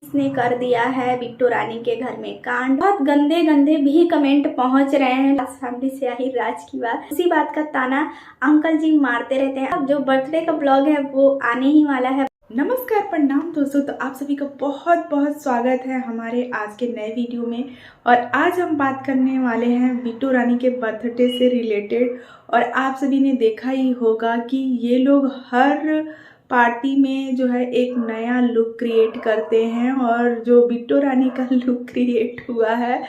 ने कर दिया है बिट्टू रानी के घर में कांड। बहुत गंदे गंदे भी कमेंट पहुंच रहे हैं। सामने से आई राज की बात, उसी बात का ताना अंकल जी मारते रहते हैं। अब जो बर्थडे का ब्लॉग है वो आने ही वाला है। नमस्कार, प्रणाम दोस्तों। तो आप सभी का बहुत बहुत स्वागत है हमारे आज के नए वीडियो में। और आज हम बात करने वाले हैं बिट्टू रानी के बर्थडे से रिलेटेड। और आप सभी ने देखा ही होगा कि ये लोग हर पार्टी में जो है एक नया लुक क्रिएट करते हैं। और जो बिट्टू रानी का लुक क्रिएट हुआ है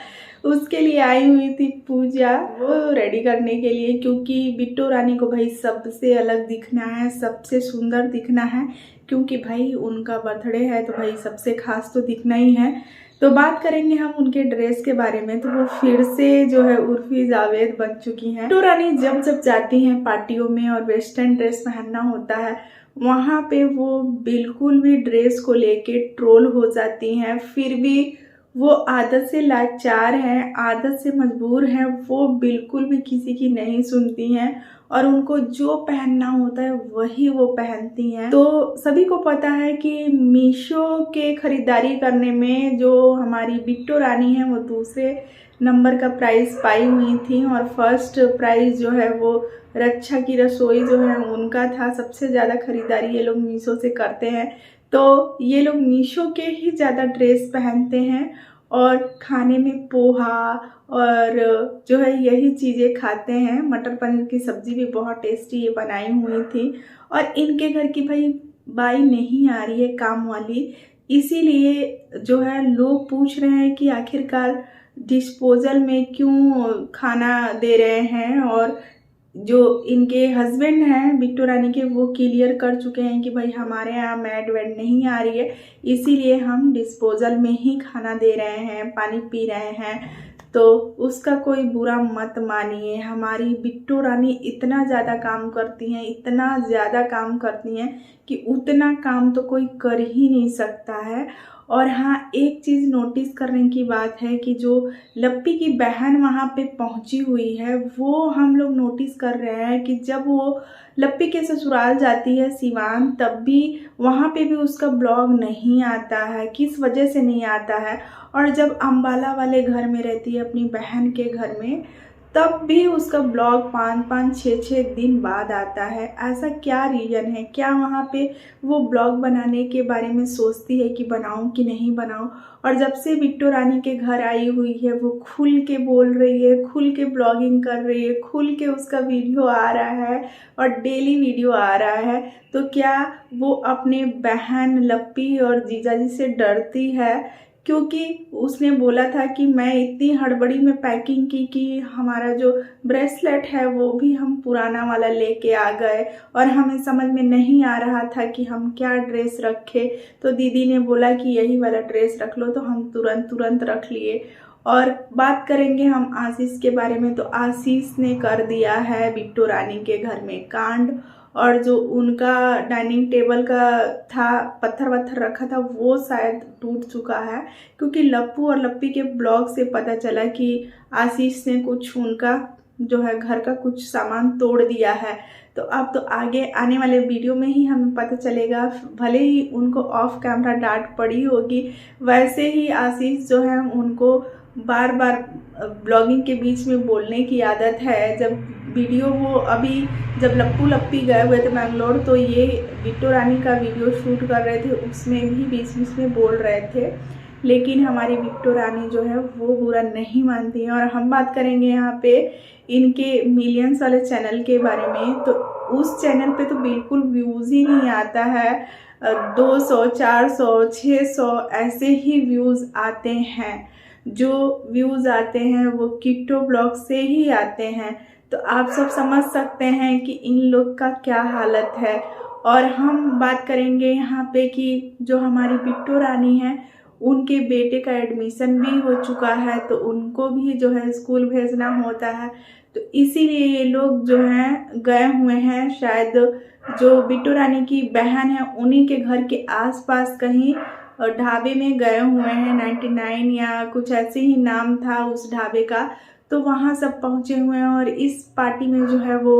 उसके लिए आई हुई थी पूजा वो रेडी करने के लिए, क्योंकि बिट्टू रानी को भाई सबसे अलग दिखना है, सबसे सुंदर दिखना है। क्योंकि भाई उनका बर्थडे है तो भाई सबसे खास तो दिखना ही है। तो बात करेंगे हम उनके ड्रेस के बारे में। तो वो फिर से जो है उर्फी जावेद बन चुकी हैं। बिट्टू रानी जब जब जाती हैं पार्टियों में और वेस्टर्न ड्रेस पहनना होता है वहाँ पे वो बिल्कुल भी ड्रेस को लेके ट्रोल हो जाती हैं। फिर भी वो आदत से लाचार हैं, आदत से मजबूर हैं। वो बिल्कुल भी किसी की नहीं सुनती हैं और उनको जो पहनना होता है वही वो पहनती हैं। तो सभी को पता है कि मीशो के खरीदारी करने में जो हमारी बिट्टू रानी है वो दूसरे नंबर का प्राइस पाई हुई थी और फर्स्ट प्राइस जो है वो रक्षा की रसोई जो है उनका था। सबसे ज़्यादा खरीदारी ये लोग मीशो से करते हैं। तो ये लोग मीशो के ही ज़्यादा ड्रेस पहनते हैं और खाने में पोहा और जो है यही चीज़ें खाते हैं। मटर पनीर की सब्ज़ी भी बहुत टेस्टी ये बनाई हुई थी। और इनके घर की भाई बाई नहीं आ रही है काम वाली, इसीलिए जो है लोग पूछ रहे हैं कि आखिरकार डिस्पोजल में क्यों खाना दे रहे हैं। और जो इनके हस्बैंड हैं बिट्टू रानी के वो क्लियर कर चुके हैं कि भाई हमारे यहाँ मैड वैड नहीं आ रही है, इसीलिए हम डिस्पोजल में ही खाना दे रहे हैं, पानी पी रहे हैं। तो उसका कोई बुरा मत मानिए। हमारी बिट्टू रानी इतना ज़्यादा काम करती हैं, इतना ज़्यादा काम करती हैं कि उतना काम तो कोई कर ही नहीं सकता है। और हाँ, एक चीज़ नोटिस करने की बात है कि जो लप्पी की बहन वहाँ पे पहुँची हुई है वो हम लोग नोटिस कर रहे हैं कि जब वो लप्पी के ससुराल जाती है सिवान, तब भी वहाँ पे भी उसका ब्लॉग नहीं आता है। किस वजह से नहीं आता है? और जब अम्बाला वाले घर में रहती है अपनी बहन के घर में, तब भी उसका ब्लॉग 5-5, 6-6 दिन बाद आता है। ऐसा क्या रीज़न है? क्या वहाँ पे वो ब्लॉग बनाने के बारे में सोचती है कि बनाऊं कि नहीं बनाऊं? और जब से बिट्टू रानी के घर आई हुई है वो खुल के बोल रही है, खुल के ब्लॉगिंग कर रही है, खुल के उसका वीडियो आ रहा है और डेली वीडियो आ रहा है। तो क्या वो अपने बहन लप्पी और जीजाजी से डरती है? क्योंकि उसने बोला था कि मैं इतनी हड़बड़ी में पैकिंग की कि हमारा जो ब्रेसलेट है वो भी हम पुराना वाला लेके आ गए और हमें समझ में नहीं आ रहा था कि हम क्या ड्रेस रखें। तो दीदी ने बोला कि यही वाला ड्रेस रख लो, तो हम तुरंत रख लिए। और बात करेंगे हम आशीष के बारे में। तो आशीष ने कर दिया है बिट्टू रानी के घर में कांड। और जो उनका डाइनिंग टेबल का था पत्थर वत्थर रखा था वो शायद टूट चुका है, क्योंकि लप्पू और लप्पी के ब्लॉग से पता चला कि आशीष ने कुछ उनका जो है घर का कुछ सामान तोड़ दिया है। तो अब तो आगे आने वाले वीडियो में ही हमें पता चलेगा। भले ही उनको ऑफ कैमरा डांट पड़ी होगी, वैसे ही आशीष जो है उनको बार बार ब्लॉगिंग के बीच में बोलने की आदत है। जब वीडियो वो अभी जब लप्पू लप्पी गए हुए थे बैंगलोर, तो ये बिट्टू रानी का वीडियो शूट कर रहे थे, उसमें भी बीच बीच में बोल रहे थे। लेकिन हमारी बिट्टू रानी जो है वो बुरा नहीं मानती हैं। और हम बात करेंगे यहाँ पे इनके मिलियंस वाले चैनल के बारे में। तो उस चैनल पे तो बिल्कुल व्यूज़ ही नहीं आता है। 200, 400, 600 ऐसे ही व्यूज़ आते हैं। जो व्यूज़ आते हैं वो किट्टो ब्लॉग से ही आते हैं। तो आप सब समझ सकते हैं कि इन लोग का क्या हालत है। और हम बात करेंगे यहाँ पे कि जो हमारी बिट्टू रानी है उनके बेटे का एडमिशन भी हो चुका है, तो उनको भी जो है स्कूल भेजना होता है। तो इसीलिए ये लोग जो हैं गए हुए हैं, शायद जो बिट्टू रानी की बहन है उन्हीं के घर के आसपास कहीं ढाबे में गए हुए हैं। 99 या कुछ ऐसे ही नाम था उस ढाबे का। तो वहाँ सब पहुँचे हुए हैं और इस पार्टी में जो है वो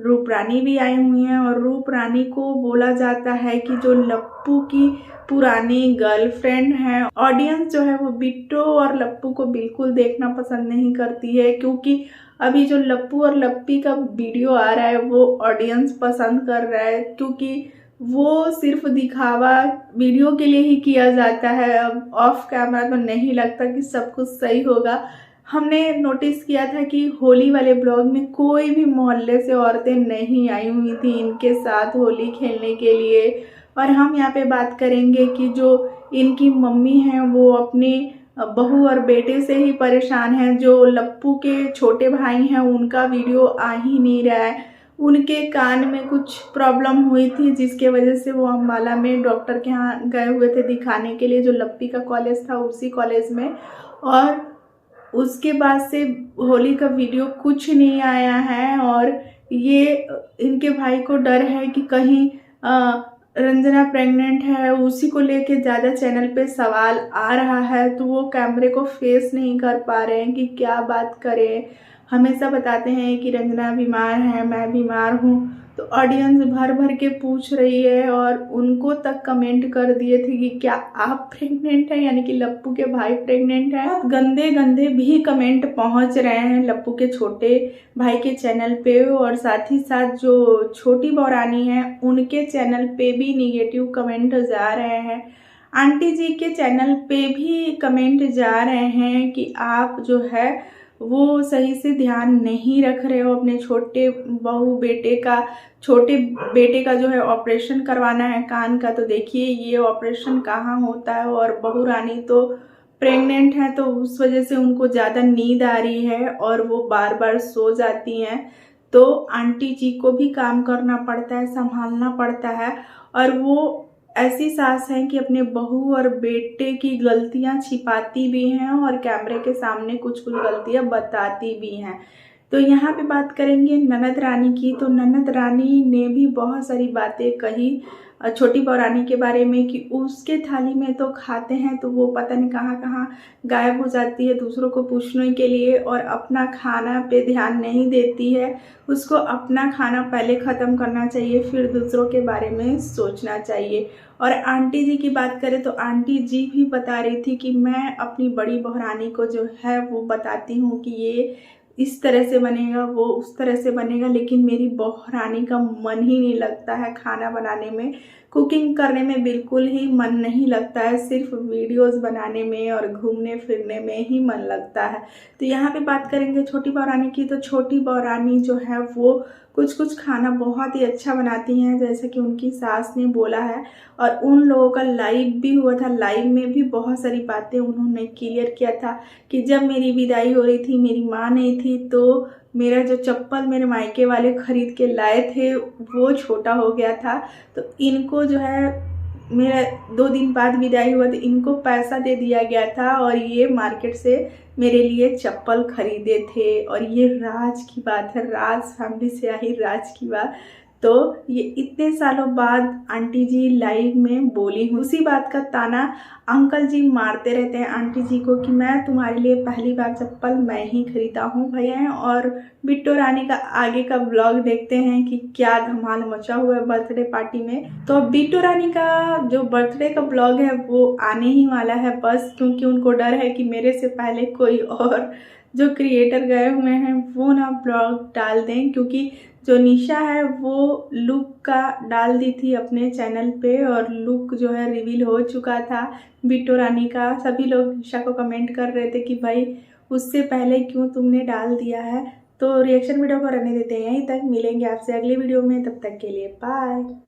रूप रानी भी आई हुई हैं और रूप रानी को बोला जाता है कि जो लप्पू की पुरानी गर्लफ्रेंड है। ऑडियंस जो है वो बिट्टो और लप्पू को बिल्कुल देखना पसंद नहीं करती है, क्योंकि अभी जो लप्पू और लप्पी का वीडियो आ रहा है वो ऑडियंस पसंद कर रहा है, क्योंकि वो सिर्फ दिखावा वीडियो के लिए ही किया जाता है। अब ऑफ कैमरा तो नहीं लगता कि सब कुछ सही होगा। हमने नोटिस किया था कि होली वाले ब्लॉग में कोई भी मोहल्ले से औरतें नहीं आई हुई थी इनके साथ होली खेलने के लिए। और हम यहाँ पे बात करेंगे कि जो इनकी मम्मी हैं वो अपने बहू और बेटे से ही परेशान हैं। जो लप्पू के छोटे भाई हैं उनका वीडियो आ ही नहीं रहा है। उनके कान में कुछ प्रॉब्लम हुई थी जिसके वजह से वो अम्बाला में डॉक्टर के यहाँ गए हुए थे दिखाने के लिए, जो लप्पी का कॉलेज था उसी कॉलेज में। और उसके बाद से होली का वीडियो कुछ नहीं आया है। और ये इनके भाई को डर है कि कहीं रंजना प्रेग्नेंट है, उसी को लेके ज़्यादा चैनल पे सवाल आ रहा है, तो वो कैमरे को फेस नहीं कर पा रहे हैं कि क्या बात करें। हमेशा बताते हैं कि रंजना बीमार है, मैं बीमार हूँ, तो ऑडियंस भर भर के पूछ रही है और उनको तक कमेंट कर दिए थे कि क्या आप प्रेग्नेंट हैं, यानी कि लप्पू के भाई प्रेग्नेंट हैं। बहुत गंदे गंदे भी कमेंट पहुंच रहे हैं लप्पू के छोटे भाई के चैनल पे, और साथ ही साथ जो छोटी बौरानी है उनके चैनल पे भी निगेटिव कमेंट जा रहे हैं। आंटी जी के चैनल पे भी कमेंट जा रहे हैं कि आप जो है वो सही से ध्यान नहीं रख रहे हो अपने छोटे बेटे का जो है ऑपरेशन करवाना है कान का, तो देखिए ये ऑपरेशन कहाँ होता है। और बहू रानी तो प्रेग्नेंट है, तो उस वजह से उनको ज़्यादा नींद आ रही है और वो बार बार सो जाती हैं, तो आंटी जी को भी काम करना पड़ता है, संभालना पड़ता है। और वो ऐसी सास हैं कि अपने बहू और बेटे की गलतियां छिपाती भी हैं और कैमरे के सामने कुछ गलतियां बताती भी हैं। तो यहाँ पे बात करेंगे ननद रानी की। तो ननद रानी ने भी बहुत सारी बातें कही छोटी बौरानी के बारे में कि उसके थाली में तो खाते हैं तो वो पता नहीं कहाँ कहाँ गायब हो जाती है दूसरों को पूछने के लिए, और अपना खाना पे ध्यान नहीं देती है। उसको अपना खाना पहले ख़त्म करना चाहिए, फिर दूसरों के बारे में सोचना चाहिए। और आंटी जी की बात करें तो आंटी जी भी बता रही थी कि मैं अपनी बड़ी बहरानी को जो है वो बताती हूँ कि ये इस तरह से बनेगा, वो उस तरह से बनेगा, लेकिन मेरी बहरानी का मन ही नहीं लगता है खाना बनाने में, कुकिंग करने में बिल्कुल ही मन नहीं लगता है, सिर्फ वीडियोस बनाने में और घूमने फिरने में ही मन लगता है। तो यहाँ पे बात करेंगे छोटी बहरानी की। तो छोटी बहरानी जो है वो कुछ खाना बहुत ही अच्छा बनाती हैं, जैसे कि उनकी सास ने बोला है। और उन लोगों का लाइव भी हुआ था, लाइव में भी बहुत सारी बातें उन्होंने क्लियर किया था कि जब मेरी विदाई हो रही थी, मेरी माँ नहीं थी, तो मेरा जो चप्पल मेरे मायके वाले ख़रीद के लाए थे वो छोटा हो गया था, तो इनको जो है मेरा 2 दिन बाद विदाई हुआ तो इनको पैसा दे दिया गया था और ये मार्केट से मेरे लिए चप्पल खरीदे थे। और ये राज की बात है, राज फैमिली से आई राज की बात। तो ये इतने सालों बाद आंटी जी लाइव में बोली, उसी बात का ताना अंकल जी मारते रहते हैं आंटी जी को कि मैं तुम्हारे लिए पहली बार चप्पल मैं ही खरीदा हूँ भैया। और बिट्टो रानी का आगे का ब्लॉग देखते हैं कि क्या धमाल मचा हुआ है बर्थडे पार्टी में। तो बिट्टो रानी का जो बर्थडे का ब्लॉग है वो आने ही वाला है बस, क्योंकि उनको डर है कि मेरे से पहले कोई और जो क्रिएटर गए हुए हैं वो ना ब्लॉग डाल दें, क्योंकि जो निशा है वो लुक का डाल दी थी अपने चैनल पे और लुक जो है रिवील हो चुका था बिट्टो रानी का। सभी लोग निशा को कमेंट कर रहे थे कि भाई उससे पहले क्यों तुमने डाल दिया है। तो रिएक्शन वीडियो को रहने देते हैं यहीं तक, मिलेंगे आपसे अगले वीडियो में, तब तक के लिए बाय।